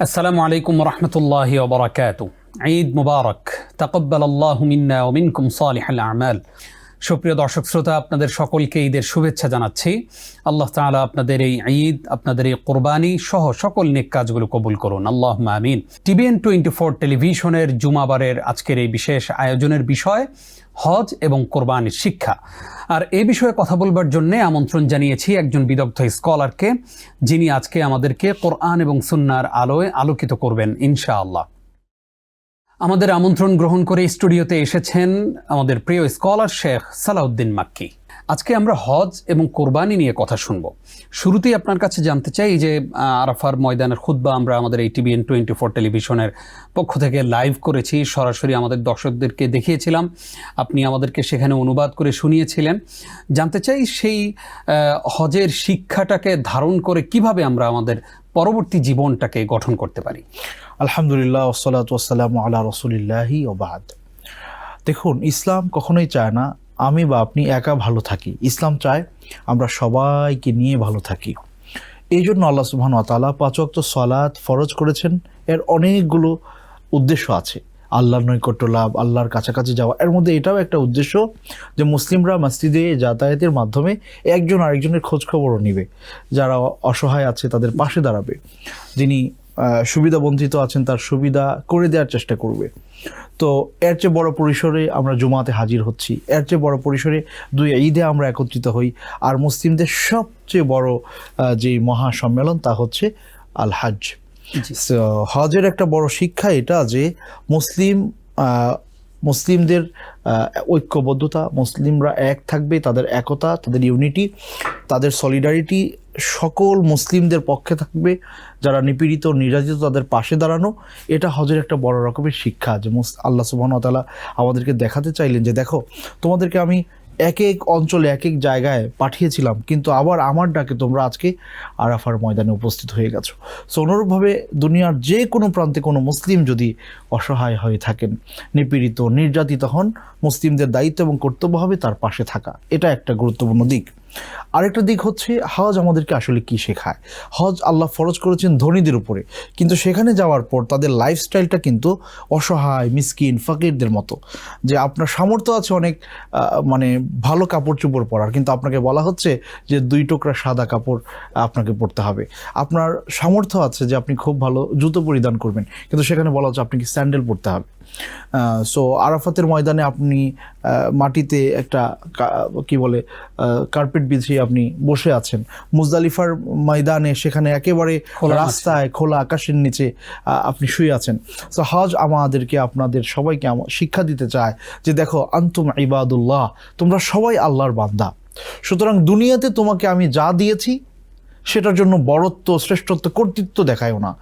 আসসালামু আলাইকুম রহমতুল্লাহি ওয়া বারাকাতুহু। ঈদ মুবারক, তাকাব্বালাল্লাহু মিন্না ওয়া মিনকুম সালিহাল আমাল। সুপ্রিয় দর্শক শ্রোতা, আপনাদের সকলকে ঈদের শুভেচ্ছা জানাচ্ছি। আল্লাহ তাআলা আপনাদের এই ঈদ, আপনাদের এই কোরবানি সহ সকল নেক কাজগুলো কবুল করুন, আল্লাহুম্মা আমিন। TVN24 টেলিভিশনের জুমাবারের আজকের এই বিশেষ আয়োজনের বিষয় হজ এবং কোরবানির শিক্ষা। আর এই বিষয়ে কথা বলবার জন্য আমন্ত্রণ জানিয়েছি একজন বিদগ্ধ স্কলারকে, যিনি আজকে আমাদেরকে কোরআন এবং সুন্নাহর আলোয় আলোকিত করবেন ইনশাআল্লাহ। আমাদের আমন্ত্রণ গ্রহণ করে স্টুডিওতে এসেছেন আমাদের প্রিয় স্কলার শেখ সালাউদ্দিন মাক্কি। আজকে আমরা হজ এবং কোরবানি নিয়ে কথা শুনব। শুরুতেই আপনার কাছে জানতে চাই যে আরাফার ময়দানের খুতবা আমরা আমাদের এই TVN24 টেলিভিশনের পক্ষ থেকে লাইভ করেছি, সরাসরি আমাদের দর্শকদেরকে দেখিয়েছিলাম, আপনি আমাদেরকে সেখানে অনুবাদ করে শুনিয়েছিলেন। জানতে চাই সেই হজের শিক্ষাটাকে ধারণ করে কিভাবে আমরা আমাদের পরবর্তী জীবনটাকে গঠন করতে পারি। আলহামদুলিল্লাহ, ওয়াসসালাতু ওয়াসসালামু আলা রাসূলিল্লাহি ওয়া বা'দ। দেখুন, ইসলাম কখনোই চায় না আমি বা আপনি একা ভালো থাকি। ইসলাম চায় আমরা সবাইকে নিয়ে ভালো থাকি। এই জন্য আল্লাহ সুবহানাহু ওয়া তাআলা 5 ওয়াক্ত সালাত ফরজ করেছেন। এর অনেকগুলো উদ্দেশ্য আছে। আল্লাহর নৈকট্য লাভ, আল্লাহর কাছাকাছি যাওয়া, এর মধ্যে এটাও একটা উদ্দেশ্য যে মুসলিমরা মসজিদে যাতায়াতের মাধ্যমে একজন আরেকজনের খোঁজখবরও নিবে, যারা অসহায় আছে তাদের পাশে দাঁড়াবে, যিনি সুবিধা বঞ্চিত আছেন তার সুবিধা করে দেওয়ার চেষ্টা করবে। তো এর চেয়ে বড় পরিসরে আমরা জুমাতে হাজির হচ্ছি, এর চেয়ে বড় পরিসরে দুই ঈদে আমরা একত্রিত হই। আর মুসলিমদের সবচেয়ে বড় যে মহা সম্মেলন তা হচ্ছে আল হজ। হজের একটা বড় শিক্ষা এটা যে মুসলিমদের ঐক্যবদ্ধতা, মুসলিমরা এক থাকবে, তাদের একতা, তাদের ইউনিটি, তাদের সলিডারিটি সকল মুসলিমদের পক্ষে থাকবে, যারা নিপীড়িত নির্যাতিত তাদের পাশে দাঁড়ানো। এটা হজের একটা বড় রকমের শিক্ষা যে আল্লাহ সুবহানাহু ওয়া তাআলা আমাদেরকে দেখাতে চাইলেন যে দেখো, তোমাদেরকে আমি এক এক অঞ্চলে এক এক জায়গায় পাঠিয়েছিলাম, কিন্তু আবার আমার ডাকে তোমরা আজকে আরাফার ময়দানে উপস্থিত হয়ে গেছো। সো অনুরূপভাবে দুনিয়ার যে কোনো প্রান্তে কোনো মুসলিম যদি অসহায় হয়ে থাকেন, নিপীড়িত নির্যাতিত হন, মুসলিমদের দায়িত্ব এবং কর্তব্য হবে তার পাশে থাকা। এটা একটা গুরুত্বপূর্ণ দিক। আরেকটা দিক হচ্ছে হজ আমাদেরকে আসলে কি শেখায়। হজ আল্লাহ ফরজ করেছেন ধনীদের উপরে, কিন্তু সেখানে যাওয়ার পর তাদের লাইফস্টাইলটা কিন্তু অসহায়, মিসকিন, ফকিরদের মতো। যে আপনার সামর্থ্য আছে অনেক মানে ভালো কাপড় চোপড় পরার, কিন্তু আপনাকে বলা হচ্ছে যে 2 টুকরা সাদা কাপড় আপনাকে পরতে হবে। আপনার সামর্থ্য আছে যে আপনি খুব ভালো জুতো পরিধান করবেন, কিন্তু সেখানে বলা হচ্ছে আপনাকে স্যান্ডেল পরতে হবে। সো আরাফাতের ময়দানে আপনি মাটিতে একটা কি বলে কার্পেট বিছিয়ে আপনি বসে আছেন। মুজদালিফার ময়দানে সেখানে একেবারে রাস্তায় খোলা আকাশের নিচে আপনি শুয়ে আছেন। সো হজ আমাদেরকে, আপনাদের সবাইকে শিক্ষা দিতে চায় যে দেখো, আনতুম ইবাদুল্লাহ, তোমরা সবাই আল্লাহর বান্দা। সুতরাং দুনিয়াতে তোমাকে আমি যা দিয়েছি সেটার জন্য বড়ত্ব, শ্রেষ্ঠত্ব, কর্তৃত্ব দেখায়ও না।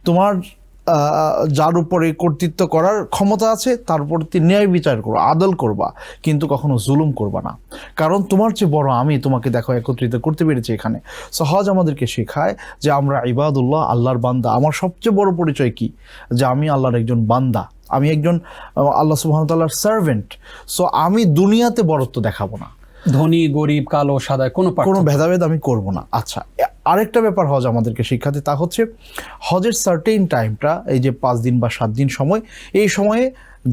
তোমার যার উপরে কর্তৃত্ব করার ক্ষমতা আছে তার প্রতি ন্যায় বিচার করো, আদল করবা, কিন্তু কখনো জুলুম করবা না। কারণ তোমার চেয়ে বড় আমি, তোমাকে দেখো একত্রিত করতে পেরেছি এখানে। সো হজ আমাদেরকে শেখায় যে আমরা ইবাদুল্লাহ, আল্লাহর বান্দা। আমার সবচেয়ে বড় পরিচয় কি? যে আমি আল্লাহর একজন বান্দা, আমি একজন আল্লাহ সুবহানাহু ওয়া তাআলার সার্ভেন্ট। সো আমি দুনিয়াতে বড়ত্ব দেখাবো না, ধনী গরিব, কালো সাদা কোনো ভেদাভেদ আমি করব না। আচ্ছা, আরেকটা ব্যাপার হজ আমাদেরকে শিক্ষাতে, তা হচ্ছে হজের সার্টেইন টাইমটা, এই যে 5 দিন বা 7 দিন সময়, এই সময়ে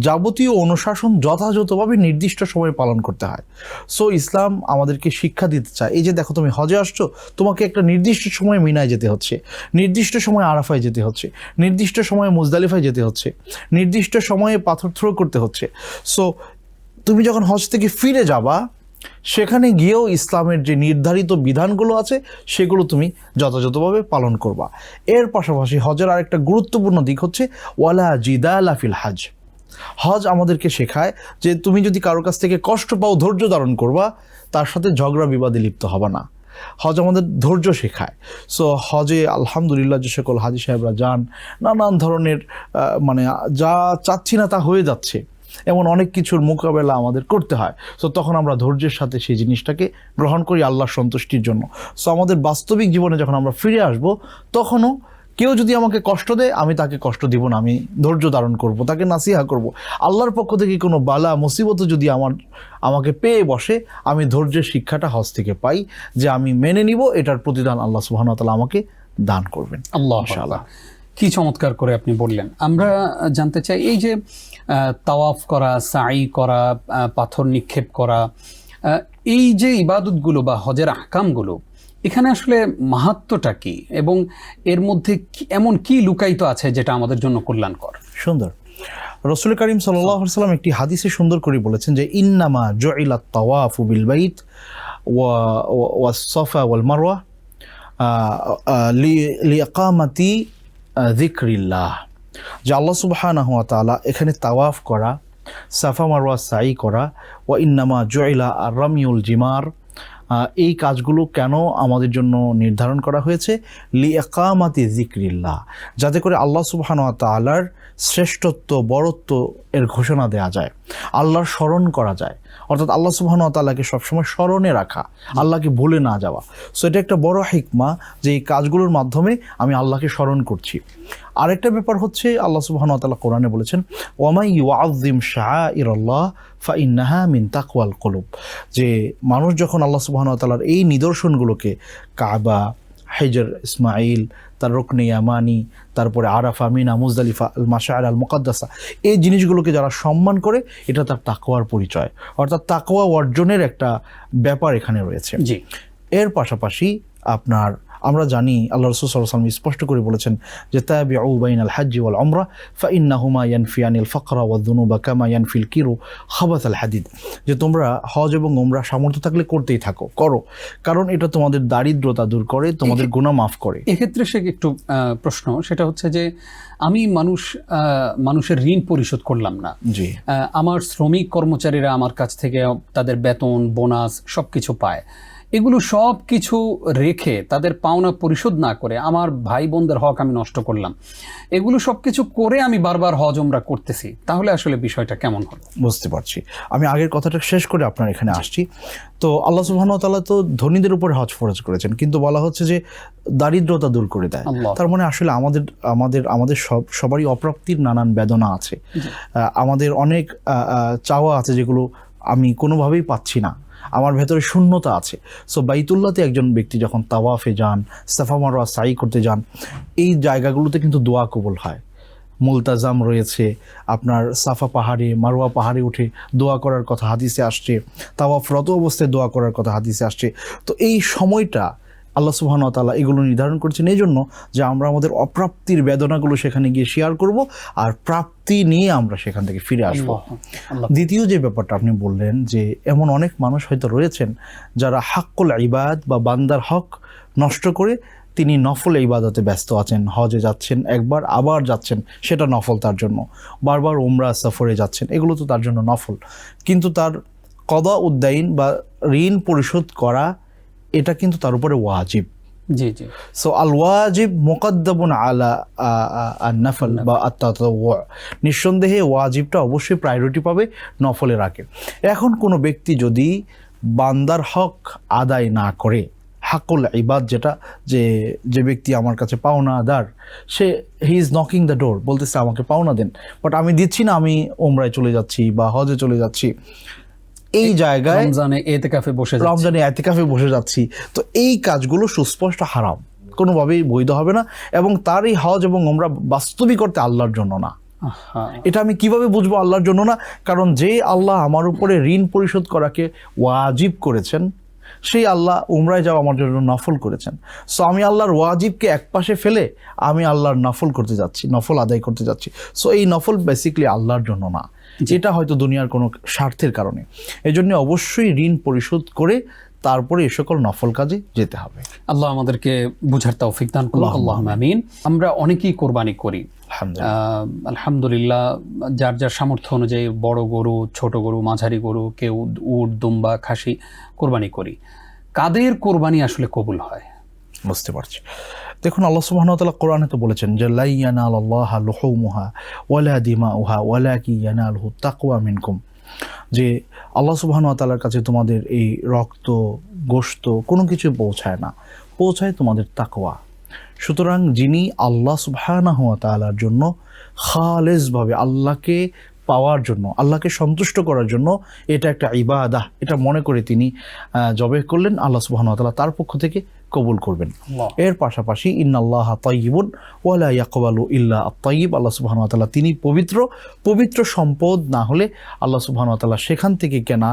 যাবতীয় অনুশাসন যথাযথভাবে নির্দিষ্ট সময়ে পালন করতে হয়। সো ইসলাম আমাদেরকে শিক্ষা দিতে চায়, এই যে দেখো তুমি হজে আসছো, তোমাকে একটা নির্দিষ্ট সময়ে মিনায় যেতে হচ্ছে, নির্দিষ্ট সময়ে আরাফায় যেতে হচ্ছে, নির্দিষ্ট সময়ে মুজদালিফায় যেতে হচ্ছে, নির্দিষ্ট সময়ে পাথর থ্রো করতে হচ্ছে। সো তুমি যখন হজ থেকে ফিরে যাবা, সেখানে গিয়েও ইসলামের যে নির্ধারিত বিধানগুলো আছে সেগুলো তুমি যথাযথভাবে পালন করবা। এর পাশাপাশি হজের আরেকটা গুরুত্বপূর্ণ দিক হচ্ছে ওয়ালা জিদালা ফিল হজ। হজ আমাদেরকে শেখায় যে তুমি যদি কারোর কাছ থেকে কষ্ট পাও, ধৈর্য ধারণ করবা, তার সাথে ঝগড়া বিবাদে লিপ্ত হবে না। হজ আমাদের ধৈর্য শেখায়। সো হজে আলহামদুলিল্লাহ যে সকল হাজি সাহেবরা যান, নানান ধরনের মানে যা চাচ্ছি না তা হয়ে যাচ্ছে, এমন অনেক কিছুর মোকাবেলা আমাদের করতে হয়। সো তখন আমরা ধৈর্যের সাথে সেই জিনিসটাকে গ্রহণ করি আল্লাহর সন্তুষ্টির জন্য। সো আমাদের বাস্তবিক জীবনে যখন আমরা ফিরে আসব, তখনও কেউ যদি আমাকে কষ্ট দেয়, আমি তাকে কষ্ট দিব না, আমি ধৈর্য ধারণ করব, তাকে নাসিহা করব। আল্লাহর পক্ষ থেকে কোনো বালা মুসিবত যদি আমাকে পেয়ে বসে, আমি ধৈর্যের শিক্ষাটা হজ থেকে পাই, যে আমি মেনে নিব, এটার প্রতিদান আল্লাহ সুবহানাহু ওয়া তাআলা আমাকে দান করবেন আল্লাহ ইনশাআল্লাহ। কি চমৎকার করে আপনি বললেন। আমরা জানতে চাই এই যে তাওয়াফ করা, সাই করা, পাথর নিক্ষেপ করা, এই যে ইবাদতগুলো বা হজের আহকামগুলো, এখানে আসলে মাহাত্ম্যটা কি এবং এর মধ্যে এমন কি লুকায়িত আছে যেটা আমাদের জন্য কল্যাণকর? সুন্দর। রাসূল করিম সাল্লাল্লাহু আলাইহি ওয়াসাল্লাম একটি হাদিসে সুন্দর করে বলেছেন যে ইন্নামা জুইলাত তাওয়াফু বিল বাইত ওয়া সাফা ওয়াল মারওয়া লিইকামাতি যিকরিল্লাহ, যে আল্লাহ সুবহানাহু ওয়া তাআলা এখানে তাওয়াফ করা, সাফা মারওয়া সাই করা, ওয়া ইন্নামা জুইলা আর রামিউল জিমার, এই কাজগুলো কেন আমাদের জন্য নির্ধারণ করা হয়েছে? লিইকামাতি যিকরিল্লাহ, যাতে করে আল্লাহ সুবহানাহু ওয়া তাআলার শ্রেষ্ঠত্ব, বড়ত্ব এর ঘোষণা দেয়া যায়, আল্লাহর স্মরণ করা যায়, অর্থাৎ আল্লাহ সুবহানাহু ওয়া তাআলাকে সবসময় স্মরণে রাখা, আল্লাহকে ভুলে না যাওয়া। সো এটা একটা বড় হিকমা যে এই কাজগুলোর মাধ্যমে আমি আল্লাহকে স্মরণ করছি। আরেকটা ব্যাপার হচ্ছে আল্লাহ সুবহানাহু ওয়া তাআলা কোরআনে বলেছেন ওয়ামাই ইউআযযিম শাআইরাল্লাহ ফাইন্নাহা মিন তাকওয়াল কুলুব, যে মানুষ যখন আল্লাহ সুবহানাহু ওয়া তাআলার এই নিদর্শনগুলোকে, কাবা, হিজর ইসমাইল, তার রুকনে ইয়ামানি, তারপরে আরাফা, মিনা, মুজদালিফা, আল মাশআর আল মুকাদ্দাসা, এই জিনিসগুলোকে যারা সম্মান করে, এটা তার তাকওয়ার পরিচয়, অর্থাৎ তাকওয়া অর্জনের একটা ব্যাপার এখানে রয়েছে। জি। এর পাশাপাশি আপনার আমরা জানি আল্লাহ রাসূল সাল্লাল্লাহু আলাইহি ওয়াসাল্লাম স্পষ্ট করে বলেছেন যে তাবিউ বাইনাল হাজ্জি ওয়াল উমরা ফাইন্নাহুমা ইয়ানফিয়ানিল ফাকরা ওয়াদ দুনুবা কামা ইয়ানফিল কিরু খাবাতাল হাদিদ, যে তোমরা হজ এবং উমরা সামর্থ্য থাকলে করতেই থাকো, করো, কারণ এটা তোমাদের দারিদ্রতা দূর করে, তোমাদের গুনাহ মাফ করে। এক্ষেত্রে সে একটু প্রশ্ন, সেটা হচ্ছে যে আমি মানুষের ঋণ পরিশোধ করলাম না, জি, আমার শ্রমিক কর্মচারীরা আমার কাছ থেকে তাদের বেতন, বোনাস সবকিছু পায়, এগুলো সব কিছু রেখে তাদের পাওনা পরিশোধ না করে আমার ভাই বোনদের হক আমি নষ্ট করলাম, এগুলো সব কিছু করে আমি বারবার হজ উমরা করতেছি, তাহলে আসলে বিষয়টা কেমন হলো? বুঝতে পারছি। আমি আগের কথাটা শেষ করে আপনার এখানে আসছি। তো আল্লাহ সুবহানাহু ওয়া তাআলা তো ধনীদের উপর হজ ফরজ করেছেন, কিন্তু বলা হচ্ছে যে দারিদ্রতা দূর করে দেয়। তার মানে আসলে আমাদের সবারই অপ্রাপ্তির নানান বেদনা আছে, আমাদের অনেক চাওয়া আছে যেগুলো আমি কোনোভাবেই পাচ্ছি না, আমার ভেতরে শূন্যতা আছে। সো বাইতুল্লাহতে একজন ব্যক্তি যখন তাওয়াফে যান, সাফা মারওয়া সাই করতে যান, এই জায়গাগুলোতে কিন্তু দোয়া কবুল হয়। মুলতাজাম রয়েছে, আপনার সাফা পাহাড়ে, মারওয়া পাহাড়ে উঠে দোয়া করার কথা হাদিসে আসছে, তাওয়াফরত অবস্থায় দোয়া করার কথা হাদিসে আসছে। তো এই সময়টা আল্লাহ সুবহানাহু ওয়া তাআলা এগুলো নির্ধারণ করেছেন এই জন্য যে আমরা আমাদের অপ্রাপ্তির বেদনাগুলো সেখানে গিয়ে শেয়ার করব, আর প্রাপ্তি নিয়ে আমরা সেখান থেকে ফিরে আসব। দ্বিতীয় যে ব্যাপারটা আপনি বললেন যে এমন অনেক মানুষ হয়তো রয়েছেন যারা হাক্কুল ইবাদ বা বান্দার হক নষ্ট করে তিনি নফল ইবাদতে ব্যস্ত আছেন, হজে যাচ্ছেন একবার, আবার যাচ্ছেন, সেটা নফল তার জন্য, বারবার উমরা সফরে যাচ্ছেন, এগুলো তো তার জন্য নফল, কিন্তু তার কদা উদ্দাইন বা ঋণ পরিশোধ করা এটা কিন্তু তার উপরে ওয়াজিব। জি জি। সো আল ওয়াজিব মুকদ্দামুন আলা আন নফল বা আত-তাতাওয়ু, নিঃসন্দেহে ওয়াজিবটা অবশ্যই প্রায়োরিটি পাবে নফলের আগে। এখন কোনো ব্যক্তি যদি বান্দার হক আদায় না করে, হাকুল ইবাদ যেটা, যে ব্যক্তি আমার কাছে পাওনাদার, সে he is knocking the door, বলতেছে আমাকে পাওনা দেন, বাট আমি দিচ্ছি না, আমি উমরায় চলে যাচ্ছি বা হজে চলে যাচ্ছি, এই জায়গায় রমজানে এতেকাফে বসে যাচ্ছি, তো এই কাজগুলো সুস্পষ্ট হারাম, কোনোভাবেই বৈধ হবে না, এবং তার এই হজ এবং উমরা বাস্তবিক করতে আল্লাহর জন্য না। এটা আমি কিভাবে বুঝবো আল্লাহর জন্য না? কারণ যে আল্লাহ আমার উপরে ঋণ পরিশোধ করাকে ওয়াজিব করেছেন, সেই আল্লাহ উমরায় যাওয়া আমার জন্য নফল করেছেন। সো আমি আল্লাহর ওয়াজিবকে একপাশে ফেলে আমি আল্লাহর নফল করতে যাচ্ছি, নফল আদায় করতে যাচ্ছি। সো এই নফল বেসিক্যালি আল্লাহর জন্য না, যেটা হয়তো দুনিয়ার কোনো স্বার্থের কারণে। এই জন্য অবশ্যই ঋণ পরিশোধ করে তারপরে এই সকল নফল কাজে যেতে হবে। আল্লাহ আমাদেরকে বুঝার তৌফিক দান করুন, আল্লাহুম্মা আমিন। আমরা অনেকেই কোরবানি করি, আলহামদুলিল্লাহ, যার যার সামর্থ্য অনুযায়ী বড় গরু, ছোট গরু, মাঝারি গরু, কেউ উট, দুম্বা, খাসি কোরবানি করি। কাদের কোরবানি আসলে কবুল হয়? বুঝতে পারছি। দেখুন, আল্লাহ সুবহানাহু ওয়া তাআলা কোরআনে তো বলেছেন যে লা ইয়ানালাল্লাহা লুহুমুহা ওয়ালা দিমাউহা ওয়ালাকিন ইয়ানালুহু তাকওয়া মিনকুম, যে আল্লাহ সুবহানাহু ওয়া তাআলার কাছে তোমাদের এই রক্ত, গোশত কোনো কিছু পৌঁছায় না, পৌঁছায় তোমাদের তাকওয়া। সুতরাং যিনি আল্লাহ সুবহানাহু ওয়া তাআলার জন্য খালেসভাবে আল্লাহকে পাওয়ার জন্য, আল্লাহকে সন্তুষ্ট করার জন্য এটা একটা ইবাদাহ, এটা মনে করে তিনি জবে করলেন, আল্লাহ সুবহানাহু ওয়া তাআলা তার পক্ষ থেকে কবুল করবেন। আল্লাহ। এর পাশাপাশি ইন্নাল্লাহা তাইয়িবুন ওয়া লা ইয়াকবালু ইল্লা আত-তাইয়িব, আল্লাহ সুবহানাহু ওয়া তাআলা তিনি পবিত্র সম্পদ না হলে আল্লাহ সুবহানাহু ওয়া তাআলা সেখান থেকে কেনা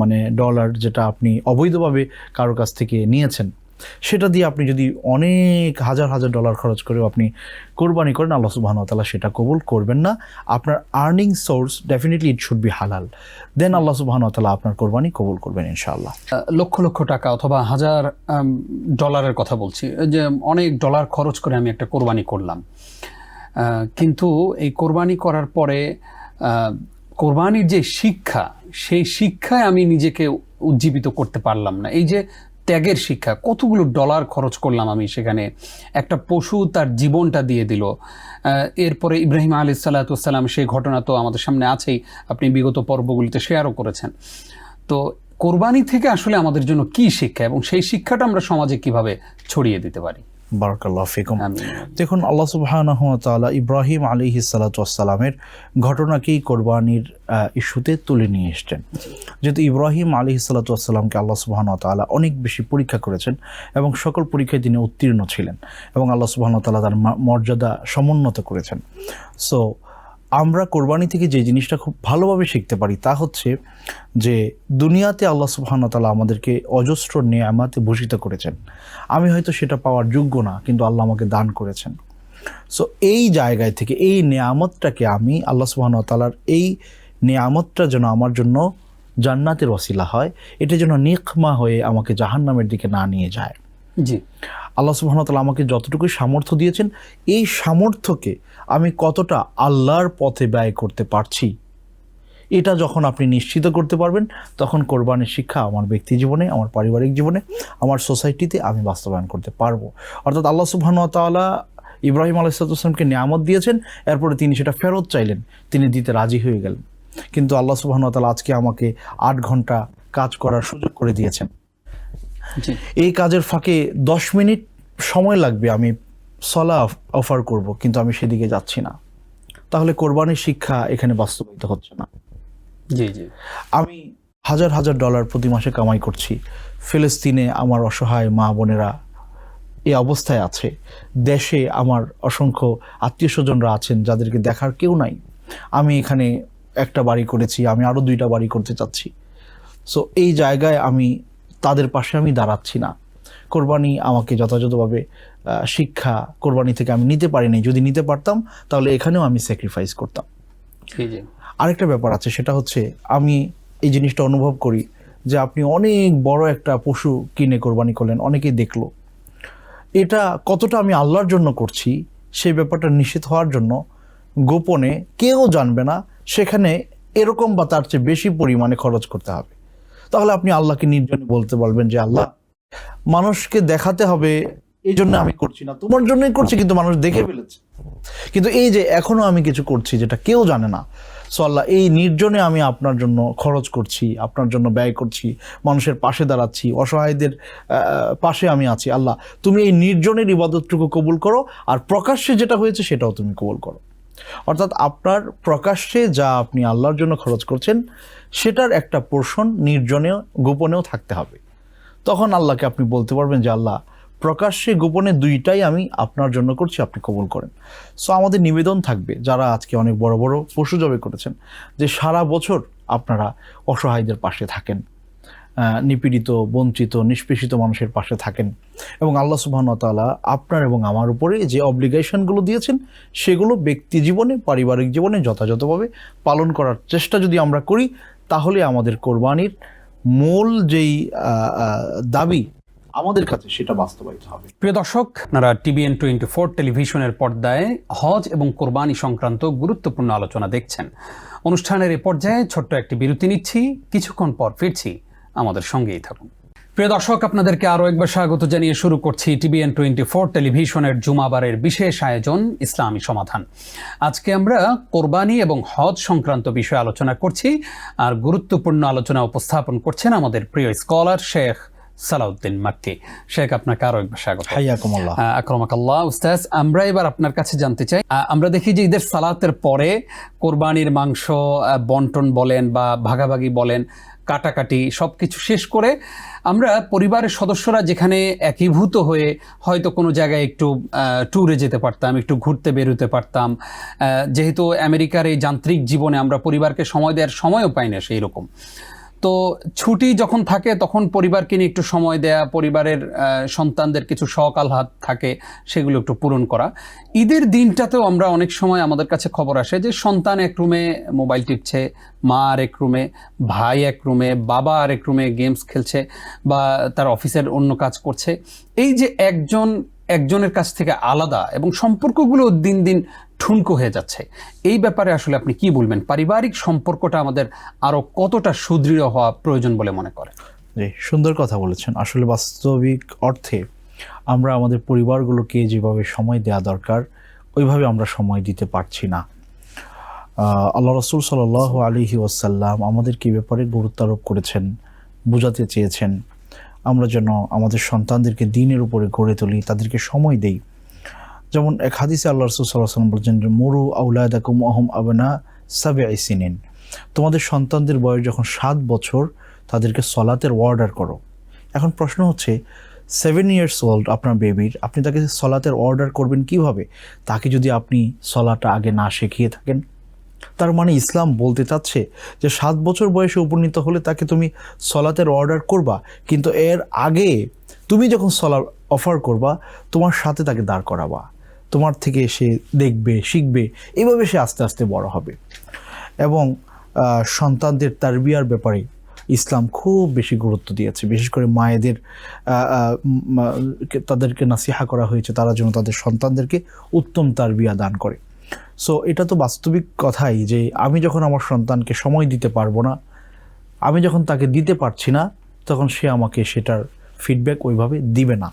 মানে ডলার যেটা আপনি অবৈধভাবে কারো কাছ থেকে নিয়েছেন, সেটা দিয়ে আপনি যদি অনেক হাজার হাজার ডলার খরচ করেও আপনি কোরবানি করেন, আল্লাহ সুবহানাহু ওয়া তাআলা সেটা কবুল করবেন না। আপনার earning source definitely it should be হালাল, দেন আল্লাহ সুবহানাহু ওয়া তাআলা আপনার কোরবানি কবুল করবেন ইনশাআল্লাহ। লক্ষ লক্ষ টাকা অথবা হাজার ডলারের কথা বলছি, যে অনেক ডলার খরচ করে আমি একটা কোরবানি করলাম, কিন্তু এই কোরবানি করার পরে কোরবানির যে শিক্ষা, সেই শিক্ষায় আমি নিজেকে উজ্জীবিত করতে পারলাম না। এই যে ত্যাগের শিক্ষা, কতগুলো ডলার খরচ করলাম আমি সেখানে, একটা পশু তার জীবনটা দিয়ে দিল। এরপরে ইব্রাহিম আলাইহিস সালাতু ওয়াস সালাম, সেই ঘটনা তো আমাদের সামনে আছেই, আপনি বিগত পর্বগুলিতে শেয়ারও করেছেন। তো কোরবানি থেকে আসলে আমাদের জন্য কি শিক্ষা, এবং সেই শিক্ষাটা আমরা সমাজে কিভাবে ছড়িয়ে দিতে পারি? বারাকাল্লাহু ফিকুম। আমিন। দেখুন, আল্লাহ সুবহানাহু ওয়া তাআলা ইব্রাহিম আলাইহিস সালাতু ওয়াস সালামের ঘটনাকেই কোরবানির ইস্যুতে তুলে নিয়ে এসেছেন। যেহেতু ইব্রাহিম আলাইহিস সালাতু ওয়াস সালামকে আল্লাহ সুবহানাহু ওয়া তাআলা অনেক বেশি পরীক্ষা করেছেন এবং সকল পরীক্ষায় তিনি উত্তীর্ণ ছিলেন এবং আল্লাহ সুবহানাহু ওয়া তাআলা তার মর্যাদা সমুন্নত করেছেন। সো আমরা কোরবানি থেকে যে জিনিসটা খুব ভালোভাবে শিখতে পারি তা হচ্ছে যে দুনিয়াতে আল্লাহ সুবহানাহু ওয়া তাআলা আমাদেরকে অজস্র নেয়ামতে ভূষিত করেছেন। আমি হয়তো সেটা পাওয়ার যোগ্য না, কিন্তু আল্লাহ আমাকে দান করেছেন। সো এই জায়গায় থেকে এই নেয়ামতটাকে আমি আল্লাহ সুবহানাহু ওয়া তাআলার এই নেয়ামতটা যেন আমার জন্য জান্নাতের ওসিলা হয়, এটা যেন নিকমা হয়ে আমাকে জাহান্নামের দিকে না নিয়ে যায়। জি, আল্লাহ সুবহানাহু ওয়া তাআলা আমাকে যতটুকু সামর্থ্য দিয়েছেন, এই সামর্থ্যকে আমি কতটা আল্লাহর পথে ব্যয় করতে পারছি, এটা যখন আপনি নিশ্চিত করতে পারবেন, তখন কোরবানির শিক্ষা আমার ব্যক্তি জীবনে, আমার পারিবারিক জীবনে, আমার সোসাইটিতে আমি বাস্তবায়ন করতে পারবো। অর্থাৎ আল্লাহ সুবহানাহু ওয়া তাআলা ইব্রাহিম আলাইহিস সালামকে নিয়ামত দিয়েছেন, এরপরে তিনি সেটা ফেরত চাইলেন, তিনি দিতে রাজি হয়ে গেলেন। কিন্তু আল্লাহ সুবহানাহু ওয়া তাআলা আজকে আমাকে 8 ঘন্টা কাজ করার সুযোগ করে দিয়েছেন। জি, এই কাজের ফাঁকে 10 মিনিট সময় লাগবে, আমি সলা অফার করব, কিন্তু আমি সেদিকে যাচ্ছি না, তাহলে কোরবানির শিক্ষা এখানে বাস্তবায়িত হচ্ছে না। জি, জি, আমি হাজার হাজার ডলার প্রতি মাসে কামাই করছি, ফিলিস্তিনে আমার অসহায় মা বোনেরা এই অবস্থায় আছে, দেশে আমার অসংখ্য আত্মীয় স্বজনরা আছেন যাদেরকে দেখার কেউ নাই, আমি এখানে একটা বাড়ি করেছি, আমি আরও 2টা বাড়ি করতে চাচ্ছি। সো এই জায়গায় আমি তাদের পাশে আমি দাঁড়াচ্ছি না। কোরবানি আমাকে যথাযথভাবে শিক্ষা কোরবানি থেকে আমি নিতে পারিনি, যদি নিতে পারতাম তাহলে এখানেও আমি স্যাক্রিফাইস করতাম। জি, জি, আরেকটা ব্যাপার আছে, সেটা হচ্ছে আমি এই জিনিসটা অনুভব করি যে আপনি অনেক বড় একটা পশু কিনে কোরবানি করলেন, অনেকেই দেখলো, এটা কতটা আমি আল্লাহর জন্য করছি সেই ব্যাপারটা নিশ্চিত হওয়ার জন্য গোপনে কেউ জানবে না, সেখানে এরকম বা তার চেয়ে বেশি পরিমাণে খরচ করতে হবে। তাহলে আপনি আল্লাহকে নির্জনে বলতে বলবেন যে আল্লাহ, মানুষকে দেখাতে হবে এই জন্য আমি করছি না, তোমার জন্যই করছি, কিন্তু মানুষ দেখে ফেলেছে, কিন্তু এই যে এখনো আমি কিছু করছি যেটা কেউ জানে না। সো আল্লাহ, এই নির্জনে আমি আপনার জন্য খরচ করছি, আপনার জন্য ব্যয় করছি, মানুষের পাশে দাঁড়াচ্ছি, অসহায়দের পাশে আমি আছি। আল্লাহ, তুমি এই নির্জনের ইবাদতটুকু কবুল করো, আর প্রকাশ্যে যেটা হয়েছে সেটাও তুমি কবুল করো। অর্থাৎ আপনার প্রকাশ্যে যা আপনি আল্লাহর জন্য খরচ করছেন সেটার একটা পোর্শন নির্জনেও গোপনেও থাকতে হবে। তখন আল্লাহকে আপনি বলতে পারবেন যে আল্লাহ, প্রকাশ্যে গোপনে 2টাই আমি আপনার জন্য করছি, আপনি কবুল করেন। সো আমাদের নিবেদন থাকবে যারা আজকে অনেক বড় বড় পশু জবাই করেছেন, যে সারা বছর আপনারা অসহায়দের পাশে থাকেন, নিপীড়িত, বঞ্চিত, নিষ্পেষিত মানুষের পাশে থাকেন, এবং আল্লাহ সুবহানাহু ওয়া তাআলা আপনার এবং আমার উপরে যে অব্লিগেশনগুলো দিয়েছেন সেগুলো ব্যক্তি জীবনে, পারিবারিক জীবনে যথাযথভাবে পালন করার চেষ্টা যদি আমরা করি, তাহলে আমাদের কোরবানির মূল যেই দাবি আমাদের কাছে সেটা বাস্তবায়িত হবে। প্রিয় দর্শক, আপনারা TBN 24 টেলিভিশনের পর্দায় হজ এবং কোরবানি সংক্রান্ত গুরুত্বপূর্ণ আলোচনা দেখছেন। অনুষ্ঠানের এ পর্যায়ে ছোট্ট একটি বিরতি নিচ্ছি, কিছুক্ষণ পর ফিরছি, আমাদের সঙ্গেই থাকুন। প্রিয় দর্শক, আপনাদেরকে আরও একবার স্বাগত জানিয়ে শুরু করছি TBN 24 টেলিভিশনের জুমাবারের বিশেষ আয়োজন ইসলামী সমাধান। আজকে আমরা কোরবানি এবং হজ সংক্রান্ত বিষয়ে আলোচনা করছি, আর গুরুত্বপূর্ণ আলোচনা উপস্থাপন করছেন আমাদের প্রিয় স্কলার শেখ সালাউদ্দিন মাক্কি। শেখ, আপনাকে আরো একবার স্বাগত। হাইয়াকুমুল্লাহ। আকরামাকাল্লাহ। উস্তাজ, আমরা এবার আপনার কাছে জানতে চাই, আমরা দেখি যে ঈদের সালাতের পরে কোরবানির মাংস বন্টন বলেন বা ভাগাভাগি বলেন, কাটাকাটি সব কিছু শেষ করে আমরা পরিবারের সদস্যরা যেখানে একীভূত হয়ে হয়তো কোনো জায়গায় একটু ট্যুরে যেতে পারতাম, একটু ঘুরতে বেরোতে পারতাম। যেহেতু আমেরিকার এই যান্ত্রিক জীবনে আমরা পরিবারকে সময় দেওয়ার সময়ও পাই না সেই রকম। তো ছুটি যখন থাকে তখন পরিবারকে নিয়ে একটু সময় দেয়া, পরিবারের সন্তানদের কিছু শখ আহ্লাদ থাকে সেগুলো একটু পূরণ করা। ঈদের দিনটাতেও আমরা অনেক সময় আমাদের কাছে খবর আসে যে সন্তান এক রুমে মোবাইল টিপছে, মা আর এক রুমে, ভাই এক রুমে, বাবা আর এক রুমে গেমস খেলছে বা তার অফিসের অন্য কাজ করছে। এই যে একজনের কাছ থেকে আলাদা এবং সম্পর্কগুলো দিন দিন ঠুনকো হয়ে যাচ্ছে, এই ব্যাপারে আসলে আপনি কি বলবেন? পারিবারিক সম্পর্কটা আমাদের আরো কতটা সুদৃঢ় হওয়া প্রয়োজন বলে মনে করেন? জি, সুন্দর কথা বলেছেন। আসলে বাস্তবিক অর্থে আমরা আমাদের পরিবারগুলোকে যেভাবে সময় দেওয়া দরকার ওইভাবে আমরা সময় দিতে পারছি না। আল্লাহ রাসূল সাল্লাল্লাহু আলাইহি ওয়াসাল্লাম আমাদেরকে এই ব্যাপারে গুরুত্ব আরোপ করেছেন, বোঝাতে চেয়েছেন আমরা যেন আমাদের সন্তানদেরকে দ্বীনের উপরে গড়ে তুলি, তাদেরকে সময় দেই। যেমন এক হাদিসে আল্লাহ রাসূল সাল্লাল্লাহু আলাইহি ওয়াসাল্লাম বলেছেন, মুরু আওলাদাকুম ওয়াহুম আবনা সাবঈ সিনিন, তোমাদের সন্তানদের বয়স যখন 7 বছর তাদেরকে সলাতের অর্ডার করো। এখন প্রশ্ন হচ্ছে 7 years old আপনার বেবির, আপনি তাকে সলাতের অর্ডার করবেন কিভাবে? তাকে যদি আপনি সলাটা আগে না শিখিয়ে থাকেন। তার মানে ইসলাম বলতে চাচ্ছে যে 7 বছর বয়সে উপনীত হলে তাকে তুমি সলাতের অর্ডার করবা, কিন্তু এর আগে তুমি যখন সলা অফার করবা তোমার সাথে তাকে দাঁড় করাবা, তোমার থেকে সে দেখবে, শিখবে, এইভাবে সে আস্তে আস্তে বড় হবে। এবং সন্তানদের তারবিয়ার ব্যাপারে ইসলাম খুব বেশি গুরুত্ব দিয়েছে, বিশেষ করে মায়েদের তাদেরকে নাসিহা করা হয়েছে তারা যেন তাদের সন্তানদেরকে উত্তম তারবিয়া দান করে। সো এটা তো বাস্তবিক কথাই যে আমি যখন আমার সন্তানকে সময় দিতে পারবো না, আমি যখন তাকে দিতে পারছি না, তখন সে আমাকে সেটার ফিডব্যাক ওইভাবে দিবে না।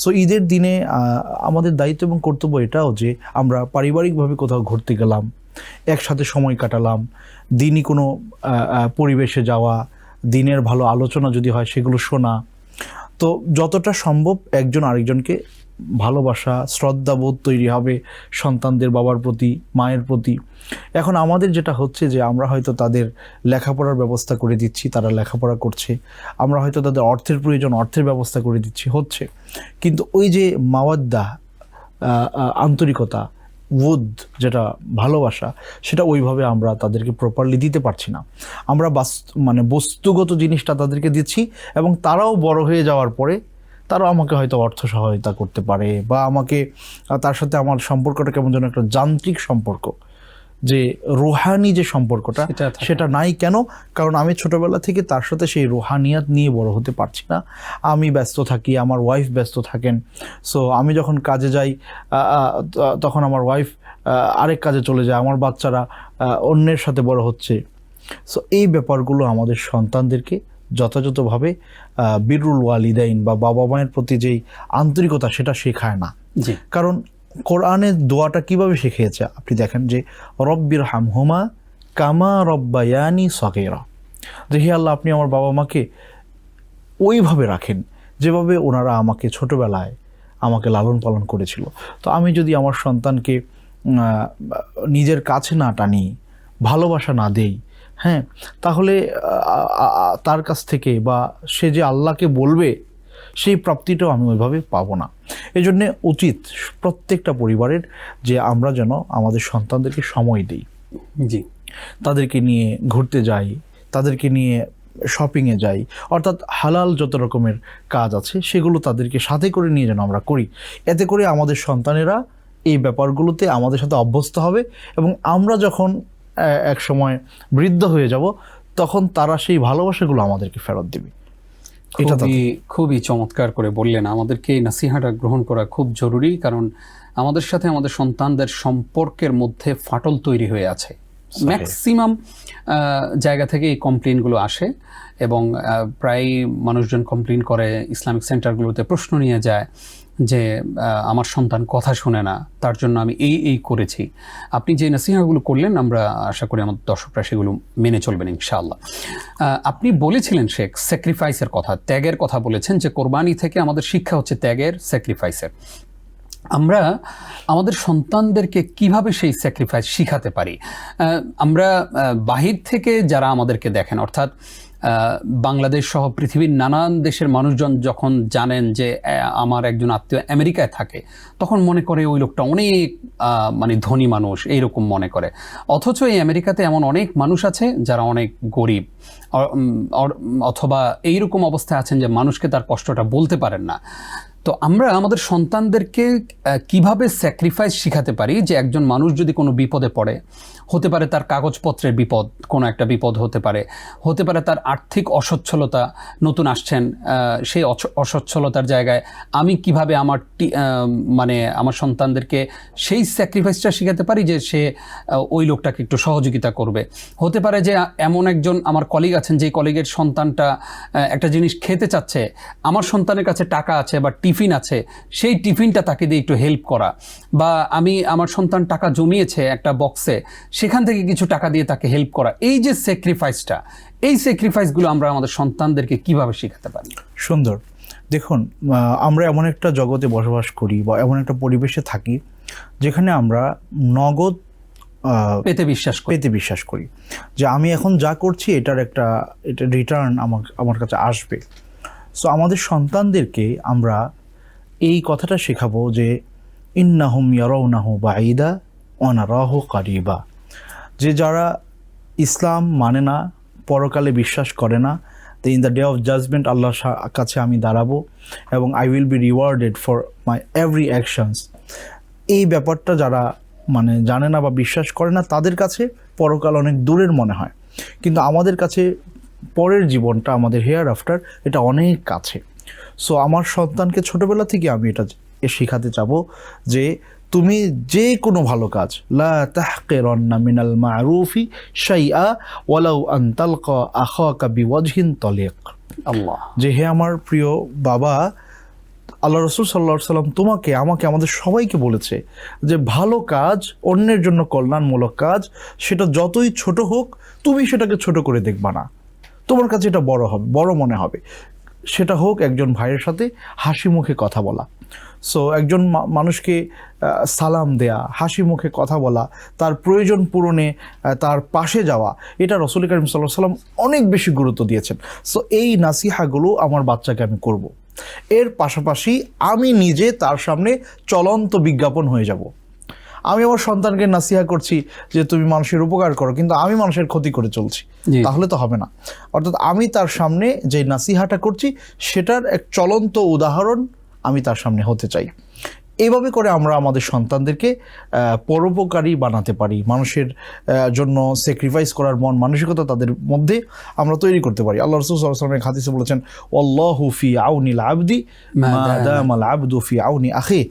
সো ঈদের দিনে আমাদের দায়িত্ব এবং কর্তব্য এটাও যে আমরা পারিবারিকভাবে কোথাও ঘুরতে গেলাম, একসাথে সময় কাটালাম, দিনই কোনো পরিবেশে যাওয়া, দিনের ভালো আলোচনা যদি হয় সেগুলো শোনা। তো যতটা সম্ভব একজন আরেকজনকে ভালোবাসা, শ্রদ্ধাবোধ তৈরি হবে সন্তানদের বাবার প্রতি, মায়ের প্রতি। এখন আমাদের যেটা হচ্ছে যে আমরা হয়তো তাদের লেখাপড়ার ব্যবস্থা করে দিচ্ছি, তারা লেখাপড়া করছে, আমরা হয়তো তাদের অর্থের প্রয়োজন, অর্থের ব্যবস্থা করে দিচ্ছি, হচ্ছে, কিন্তু ওই যে মাওয়াদ্দা, আন্তরিকতা, উদ যেটা ভালোবাসা, সেটা ওইভাবে আমরা তাদেরকে প্রপারলি দিতে পারছি না। আমরা বস্তুগত জিনিসটা তাদেরকে দিচ্ছি এবং তারাও বড় হয়ে যাওয়ার পরে তারা আমাকে হয়তো অর্থ সহায়তা করতে পারে বা আমাকে, তার সাথে আমার সম্পর্কটা কেমন যেন একটা যান্ত্রিক সম্পর্ক, যে রুহানি যে সম্পর্কটা সেটা নাই। কেন? কারণ আমি ছোটবেলা থেকে তার সাথে সেই রুহানিয়াত নিয়ে বড় হতে পারছি না। আমি ব্যস্ত থাকি, আমার ওয়াইফ ব্যস্ত থাকেন। সো আমি যখন কাজে যাই তখন আমার ওয়াইফ আরেক কাজে চলে যায়, আমার বাচ্চারা অন্যের সাথে বড় হচ্ছে। সো এই ব্যাপারগুলো আমাদের সন্তানদেরকে যথাযথভাবে বিরুল ওয়ালিদাইন বা বাবা মায়ের প্রতি যেই আন্তরিকতা সেটা শেখায় না। কারণ কোরআনের দোয়াটা কিভাবে শিখিয়েছে আপনি দেখেন যে রব্বির হামহুমা কামা রব্বায়ানি সগীরা, যে হে আল্লাহ আপনি আমার বাবা মাকে ওইভাবে রাখেন যেভাবে ওনারা আমাকে ছোটবেলায় আমাকে লালন পালন করেছিল। তো আমি যদি আমার সন্তানকে নিজের কাছে না টানি, ভালোবাসা না দেই, হ্যাঁ, তাহলে তার কাছ থেকে বা সে যে আল্লাহকে বলবে সেই প্রাপ্তিটাও আমি ওইভাবে পাবো না। এই জন্যে উচিত প্রত্যেকটা পরিবারের যে আমরা যেন আমাদের সন্তানদেরকে সময় দিই, জি, তাদেরকে নিয়ে ঘুরতে যাই, তাদেরকে নিয়ে শপিংয়ে যাই, অর্থাৎ হালাল যত রকমের কাজ আছে সেগুলো তাদেরকে সাথে করে নিয়ে যেন আমরা করি। এতে করে আমাদের সন্তানেরা এই ব্যাপারগুলোতে আমাদের সাথে অভ্যস্ত হবে এবং আমরা যখন এক সময় বৃদ্ধ হয়ে যাব তখন তারা সেই ভালোবাসাগুলো আমাদেরকে ফেরত দিবে। এটা খুবই চমৎকার করে বললেন। আমাদেরকে এই নাসিহাটা গ্রহণ করা খুব জরুরি, কারণ আমাদের সাথে আমাদের সন্তানদের সম্পর্কের মধ্যে ফাটল তৈরি হয়ে আছে। ম্যাক্সিমাম জায়গা থেকে এই কমপ্লেনগুলো আসে এবং প্রায় মানুষজন কমপ্লেন করে, ইসলামিক সেন্টারগুলোতে প্রশ্ন নিয়ে যায় যে আমার সন্তান কথা শোনে না, তার জন্য আমি এই করেছি। আপনি যে নাসিহাগুলো করলেন আমরা আশা করি আমাদের দর্শকরা সেগুলো মেনে চলবেন ইনশাআল্লাহ। আপনি বলেছিলেন শেখ স্যাক্রিফাইসের কথা, ত্যাগের কথা বলেছেন যে কোরবানি থেকে আমাদের শিক্ষা হচ্ছে ত্যাগের, স্যাক্রিফাইসের। আমরা আমাদের সন্তানদেরকে কিভাবে সেই স্যাক্রিফাইস শিখাতে পারি? আমরা বাহির থেকে যারা আমাদেরকে দেখেন, অর্থাৎ বাংলাদেশ সহ পৃথিবীর নানান দেশের মানুষজন যখন জানেন যে আমার একজন আত্মীয় আমেরিকায় থাকে, তখন মনে করে ওই লোকটা অনেক মানে ধনী মানুষ এইরকম মনে করে। অথচ এই আমেরিকাতে এমন অনেক মানুষ আছে যারা অনেক গরিব, অথবা এইরকম অবস্থায় আছেন যে মানুষকে তার কষ্টটা বলতে পারেন না। তো আমরা আমাদের সন্তানদেরকে কিভাবে স্যাক্রিফাইস শিখাতে পারি যে একজন মানুষ যদি কোনো বিপদে পড়ে, হতে পারে তার কাগজপত্রের বিপদ, কোনো একটা বিপদ হতে পারে তার আর্থিক অসচ্ছলতা, নতুন আসছেন, সেই অসচ্ছলতার জায়গায় আমি কিভাবে মানে আমার সন্তানদেরকে সেই স্যাক্রিফাইসটা শিখাতে পারি যে সে ওই লোকটাকে একটু সহযোগিতা করবে। হতে পারে যে এমন একজন আমার কলিগ আছেন, যে কলিগের সন্তানটা একটা জিনিস খেতে চাচ্ছে, আমার সন্তানের কাছে টাকা আছে বা টিফিন আছে, সেই টিফিনটা তাকে দিয়ে একটু হেল্প করা, বা আমার সন্তান টাকা জমিয়েছে একটা বক্সে, সেখান থেকে কিছু টাকা দিয়ে তাকে হেল্প করা। এই যে স্যাক্রিফাইসটা, এই স্যাক্রিফাইসগুলো আমরা আমাদের সন্তানদেরকে কিভাবে শেখাতে পারি? সুন্দর। দেখুন, আমরা এমন একটা জগতে বসবাস করি বা এমন একটা পরিবেশে থাকি যেখানে আমরা নগদ পেতে বিশ্বাস করি যে আমি এখন যা করছি এটা রিটার্ন আমার কাছে আসবে। সো আমাদের সন্তানদেরকে আমরা এই কথাটা শেখাবো যে ইন্নাহুম ইয়ারাউনাহু বাঈদা ওয়া নারাহু কারিবা, যে যারা ইসলাম মানে না, পরকালে বিশ্বাস করে না, তো in the day of judgement আল্লাহর কাছে আমি দাঁড়াবো এবং I will be rewarded for my every actions. এই ব্যাপারটা যারা মানে জানে না বা বিশ্বাস করে না, তাদের কাছে পরকাল অনেক দূরের মনে হয়, কিন্তু আমাদের কাছে পরের জীবনটা, আমাদের হেয়ার আফটার, এটা অনেক কাছে। সো আমার সন্তানকে ছোটোবেলা থেকে আমি এটা শেখাতে চাবো যে তুমি যে কোনো ভালো কাজ, লা তাহকিরান্না মিনাল মারুফি শাইআ ওয়ালাউ আন তালকা আখাকা বিওয়াজহিন তলিক। আল্লাহ, যে হে আমার প্রিয় বাবা, আল্লাহ রাসূল সাল্লাল্লাহু আলাইহি সাল্লাম আমাকে আমাদের সবাইকে বলেছে যে ভালো কাজ, অন্যের জন্য কল্যাণমূলক কাজ, সেটা যতই ছোট হোক তুমি সেটাকে ছোট করে দেখবা না, তোমার কাছে এটা বড় মনে হবে। সেটা হোক একজন ভাইয়ের সাথে হাসি মুখে কথা বলা, সো একজন মানুষকে সালাম দেয়া, হাসি মুখে কথা বলা, তার প্রয়োজন পূরণে তার পাশে যাওয়া, এটা রাসূল কারীম সাল্লাল্লাহু আলাইহি সাল্লাম অনেক বেশি গুরুত্ব দিয়েছেন। সো এই নাসিহাগুলো আমার বাচ্চাকে আমি করব। এর পাশাপাশি আমি নিজে তার সামনে চলন্ত বিজ্ঞাপন হয়ে যাব। আমি আমার সন্তানকে নাসিহা করছি যে তুমি মানুষের উপকার করো, কিন্তু আমি মানুষের ক্ষতি করে চলছি, তাহলে তো হবে না। অর্থাৎ আমি তার সামনে যে নাসিহাটা করছি সেটার এক চলন্ত উদাহরণ আমি তার সামনে হতে চাই। এইভাবে করে আমরা আমাদের সন্তানদেরকে পরোপকারী বানাতে পারি, মানুষের জন্য স্যাক্রিফাইস করার মন মানসিকতা তাদের মধ্যে আমরা তৈরি করতে পারি। আল্লাহ রাসূল সাল্লাল্লাহু আলাইহি ওয়াসাল্লাম হাদিসে বলেছেন, আল্লাহু ফি আউনিল আবদি মা দামাল আবদু ফি আউনি আখি।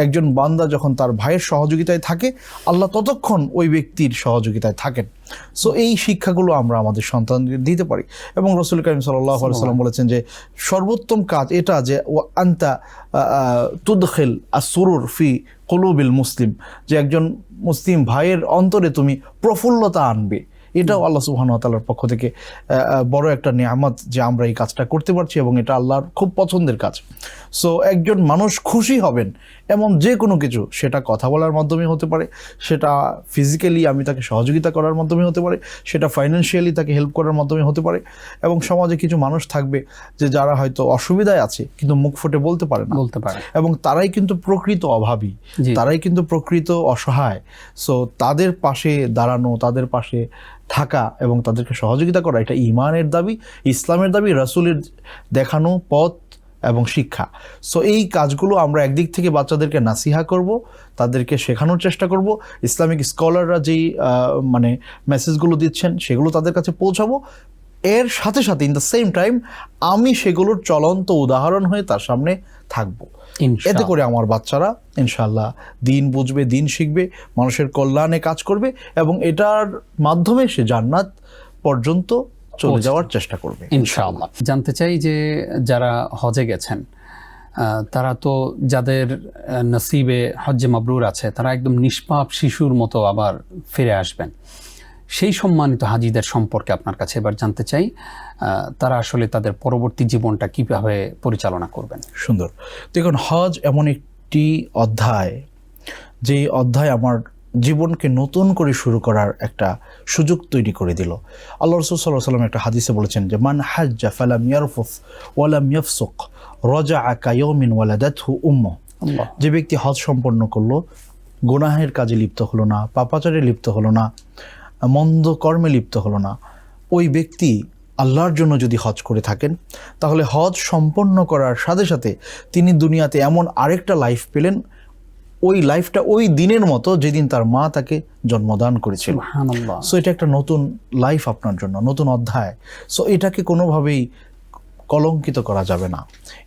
একজন বান্দা যখন তার ভাইয়ের সহযোগিতায় থাকে, আল্লাহ ততক্ষণ ওই ব্যক্তির সহযোগিতায় থাকেন। সো এই শিক্ষাগুলো আমরা আমাদের সন্তানদের দিতে পারি। এবং রাসূল কারীম সাল্লাল্লাহু আলাইহি ওয়াসাল্লাম বলেছেন যে সর্বোত্তম কাজ এটা যে আনতা তুদখিল আসরুর ফি কুলুবিল মুসলিম, যে একজন মুসলিম ভাইয়ের অন্তরে তুমি প্রফুল্লতা আনবে। এটাও আল্লাহ সুবহানাহু ওয়া তাআলার পক্ষ থেকে বড় একটা নিয়ামত যে আমরা এই কাজটা করতে পারছি, এবং এটা আল্লাহর খুব পছন্দের কাজ। সো একজন মানুষ খুশি হবেন এমন যে কোনো কিছু, সেটা কথা বলার মাধ্যমে হতে পারে, সেটা ফিজিক্যালি আমি তাকে সহযোগিতা করার মাধ্যমে হতে পারে, সেটা ফাইন্যান্সিয়ালি তাকে হেল্প করার মাধ্যমে হতে পারে। এবং সমাজে কিছু মানুষ থাকবে যে যারা হয়তো অসুবিধায় আছে কিন্তু মুখ ফুটে বলতে পারে না, এবং তারাই কিন্তু প্রকৃত অভাবী, তারাই কিন্তু প্রকৃত অসহায়। সো তাদের পাশে দাঁড়ানো, তাদের পাশে থাকা এবং তাদেরকে সহযোগিতা করা, এটা ঈমানের দাবি, ইসলামের দাবি, রাসূলের দেখানো পথ এবং শিক্ষা। সো এই কাজগুলো আমরা একদিক থেকে বাচ্চাদেরকে নাসিহা করব, তাদেরকে শেখানোর চেষ্টা করব, ইসলামিক স্কলাররা যেই মানে মেসেজগুলো দিচ্ছেন সেগুলো তাদের কাছে পৌঁছাবো। এর সাথে সাথে ইন দ্য সেম টাইম আমি সেগুলোর চলন্ত উদাহরণ হয়ে তার সামনে থাকবো। এতে করে আমার বাচ্চারা ইনশাআল্লাহ দিন বুঝবে, দিন শিখবে, মানুষের কল্যাণে কাজ করবে, এবং এটার মাধ্যমে সে জান্নাত পর্যন্ত চলে যাওয়ার চেষ্টা করবে ইনশাআল্লাহ। জানতে চাই যে যারা হজে গেছেন, তারা তো যাদের নসিবে হজ্জে মাবরুর আছে, তারা একদম নিষ্পাপ শিশুর মতো আবার ফিরে আসবেন। সেই সম্মানিত হাজিদের সম্পর্কে আপনার কাছে এবার জানতে চাই, তারা আসলে তাদের পরবর্তী জীবনটা কিভাবে পরিচালনা করবেন? সুন্দর। দেখুন, হজ এমন একটি অধ্যায়, যে অধ্যায় আমার জীবনকে নতুন করে শুরু করার একটা সুযোগ তৈরি করে দিল। আল্লাহ রাসূল সাল্লাল্লাহু আলাইহি ওয়াসাল্লাম একটা হাদিসে বলেছেন যে মান হাজ্জা ফালাম ইয়ারফুস ওয়ালাম ইয়াফসুক রাজাআ কায়াউমিন ওয়ালাদাতহু উম্মুহু। যে ব্যক্তি হজ সম্পন্ন করলো, গুনাহের কাজে লিপ্ত হলো না, পাপাচারে লিপ্ত হলো না, মন্দ কর্মে লিপ্ত হলো না, ওই ব্যক্তি আল্লাহর জন্য যদি হজ করে থাকেন, তাহলে হজ সম্পন্ন করার সাথে সাথে তিনি দুনিয়াতে এমন আরেকটা লাইফ পেলেন, ওই লাইফটা ওই দিনের মতো যেদিন তার মা তাকে জন্মদান করেছিল। সুবহানাল্লাহ। সো এটা একটা নতুন লাইফ আপনার জন্য, নতুন অধ্যায়। সো এটাকে কোনোভাবেই কলঙ্কিত করা যাবে না,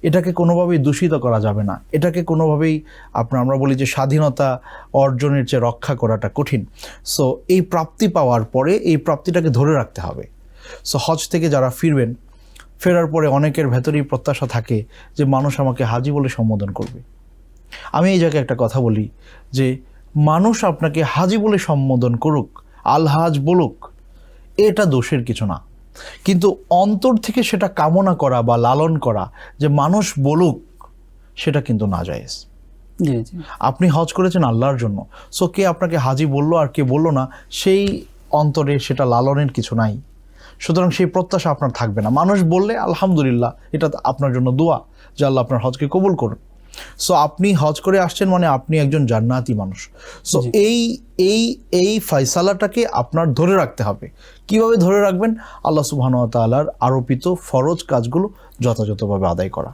এটাকে কোনোভাবেই দূষিত করা যাবে না, এটাকে কোনোভাবেই আমরা বলি যে স্বাধীনতা অর্জনের চেয়ে রক্ষা করাটা কঠিন। সো এই প্রাপ্তি পাওয়ার পরে এই প্রাপ্তিটাকে ধরে রাখতে হবে। সো হজ থেকে যারা ফিরবেন, ফেরার পরে অনেকের ভেতরেই প্রত্যাশা থাকে যে মানুষ আমাকে হাজি বলে সম্বোধন করবে। আমি এই জায়গায় একটা কথা বলি যে মানুষ আপনাকে হাজি বলে সম্বোধন করুক, আলহাজ বলুক, এটা দোষের কিছু না, কিন্তু অন্তর থেকে সেটা কামনা করা বা লালন করা যে মানুষ বলুক, সেটা কিন্তু নাজায়েজ। জি জি। আপনি হজ করেছেন আল্লাহর জন্য, সো কে আপনাকে হাজি বললো আর কে বললো না, সেই অন্তরে সেটা লালনের কিছু নাই। সুতরাং সেই প্রত্যাশা আপনার থাকবে না। মানুষ বললে আলহামদুলিল্লাহ, এটা আপনার জন্য দোয়া যে আল্লাহ আপনার হজকে কবুল করুন। সো আপনি হজ করে আসছেন মানে আপনি একজন জান্নাতি মানুষ। সো এই এই এই ফয়সালাটাকে আপনার ধরে রাখতে হবে। কিভাবে ধরে রাখবেন? আল্লাহ সুবহানাহু ওয়া তাআলার আরোপিত ফরজ কাজগুলো যথাযথভাবে আদায় করা,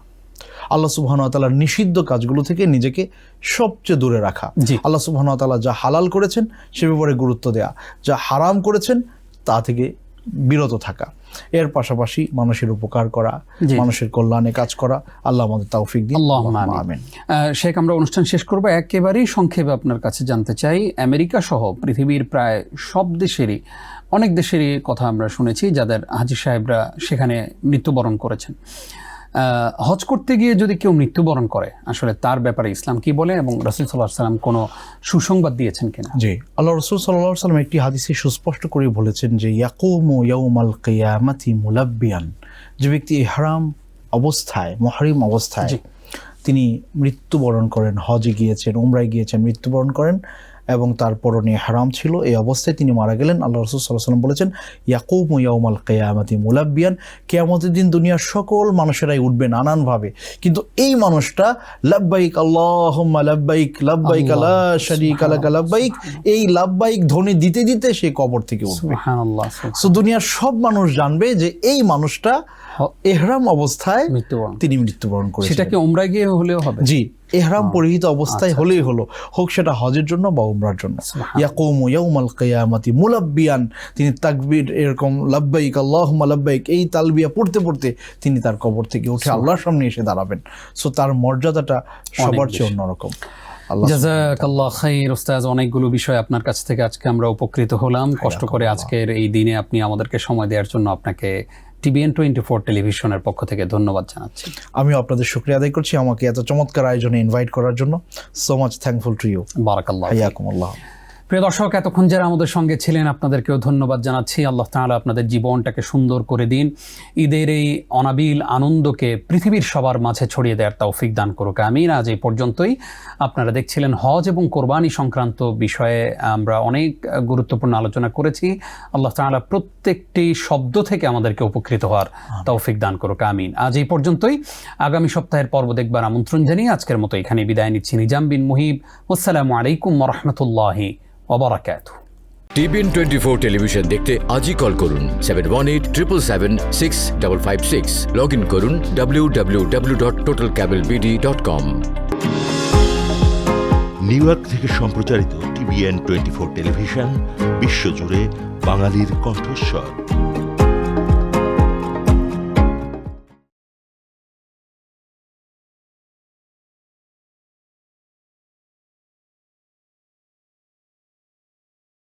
আল্লাহ সুবহানাহু ওয়া তাআলার নিষিদ্ধ কাজগুলো থেকে নিজেকে সবচেয়ে দূরে রাখা, আল্লাহ সুবহানাহু ওয়া তাআলা যা হালাল করেছেন সে ব্যাপারে গুরুত্ব দেয়া, যা হারাম করেছেন তা থেকে বিরত থাকা, এর পাশাপাশি মানুষের উপকার করা, মানুষের কল্যাণে কাজ করা। আল্লাহ আমাদের তৌফিক দিন। আল্লাহুম্মা আমিন। শেখ, আমরা অনুষ্ঠান শেষ করব। একেবারেই সংক্ষেপে আপনার কাছে জানতে চাই, আমেরিকা সহ পৃথিবীর প্রায় সব দেশেরই, অনেক দেশেরই কথা আমরা শুনেছি যাদের হাজী সাহেবরা সেখানে মৃত্যুবরণ করেছেন। হজ করতে গিয়ে যদি কেউ মৃত্যুবরণ করে, আসলে তার ব্যাপারে ইসলাম কি বলে এবং রাসূল সাল্লাল্লাহু আলাইহি ওয়াসাল্লাম কোনো সুসংবাদ দিয়েছেন কিনা? জি, আল্লাহ রাসূল সাল্লাল্লাহু আলাইহি ওয়াসাল্লাম একটি হাদিসে সুস্পষ্ট করে বলেছেন যে ইয়াকুমু ইয়াউমাল কিয়ামাতি মুলাব্বিয়ান, যে ব্যক্তি ইহরাম অবস্থায়, মুহরিম অবস্থায় তিনি মৃত্যুবরণ করেন, হজে গিয়েছেন, উমরায় গিয়েছেন, মৃত্যুবরণ করেন এবং তার পরনে হারাম ছিল, এই অবস্থায় তিনি মারা গেলেন, আল্লাহ রাসূল সাল্লাল্লাহু আলাইহি ওয়াসাল্লাম বলেছেন ইয়াকুমু ইয়াউমাল কিয়ামাতি মুলাব্বিয়ান, কিয়ামতের দিন দুনিয়ার সকল মানুষেরাই উঠবে নানানভাবে, কিন্তু এই মানুষটা লাব্বাইক আল্লাহুম্মা লাব্বাইক লাব্বাইক লা শারীকা লাক লাব্বাইক, এই লাব্বাইক ধ্বনি দিতে দিতে সে কবর থেকে উঠবে। সুবহানাল্লাহ। সো দুনিয়ার সব মানুষ জানবে যে এই মানুষটা ইহরাম অবস্থায় তিনি মৃত্যুবরণ করেছেন। সেটা কি উমরায় গিয়ে হলেও হবে? জি, ইহরাম পরিহিত অবস্থায় হলেই হলো, হোক সেটা হজের জন্য বা উমরার জন্য। ইয়াকুমু ইয়াউমাল কিয়ামাতি মুলাব্বিয়ান, তিনি তাকবীর এরকম লাব্বাইক আল্লাহুম্মা লাব্বাইক এই তালবিয়া পড়তে পড়তে তিনি তার কবর থেকে উঠে আল্লাহর সামনে এসে দাঁড়াবেন। সো তার মর্যাদাটা সবার চেয়ে অন্যরকম। জাযাকাল্লাহ খাইর উস্তাজ, অনেকগুলো বিষয় আপনার কাছ থেকে আজকে আমরা উপকৃত হলাম। কষ্ট করে আজকের এই দিনে আপনি আমাদেরকে সময় দেওয়ার জন্য আপনাকে TBN 24 টেলিভিশনের পক্ষ থেকে ধন্যবাদ জানাচ্ছি। আমিও আপনাদের শুকরিয়া আদায় করছি আমাকে এত চমৎকার আয়োজনে ইনভাইট করার জন্য। So much thankful to you. বারাকাল্লাহ। হায়াকুমুল্লাহ। প্রিয় দর্শক, এতক্ষণ যারা আমাদের সঙ্গে ছিলেন আপনাদেরকেও ধন্যবাদ জানাচ্ছি। আল্লাহ তাআলা আপনাদের জীবনটাকে সুন্দর করে দিন, ঈদের এই অনাবিল আনন্দকে পৃথিবীর সবার মাঝে ছড়িয়ে দেওয়ার তৌফিক দান করুক, আমিন। আজ এই পর্যন্তই। আপনারা দেখছিলেন হজ এবং কোরবানি সংক্রান্ত বিষয়ে আমরা অনেক গুরুত্বপূর্ণ আলোচনা করেছি। আল্লাহ তাআলা প্রত্যেকটি শব্দ থেকে আমাদেরকে উপকৃত হওয়ার তৌফিক দান করুক, আমিন। আজ এই পর্যন্তই। আগামী সপ্তাহের পর্ব দেখবার আমন্ত্রণ জানিয়ে আজকের মতো এখানে বিদায় নিচ্ছি। নিজাম বিন মুহিব। আসসালামু আলাইকুম ওয়া রাহমাতুল্লাহি ওয়া বারাকাতুহু। TBN 24 টেলিভিশন দেখতে আজই কল করুন 7187776556। লগ ইন করুন www.totalcablebd.com। নিউ ইয়র্ক থেকে সম্প্রচারিত TBN 24 টেলিভিশন বিশ্বজুড়ে বাঙালির কণ্ঠস্বর।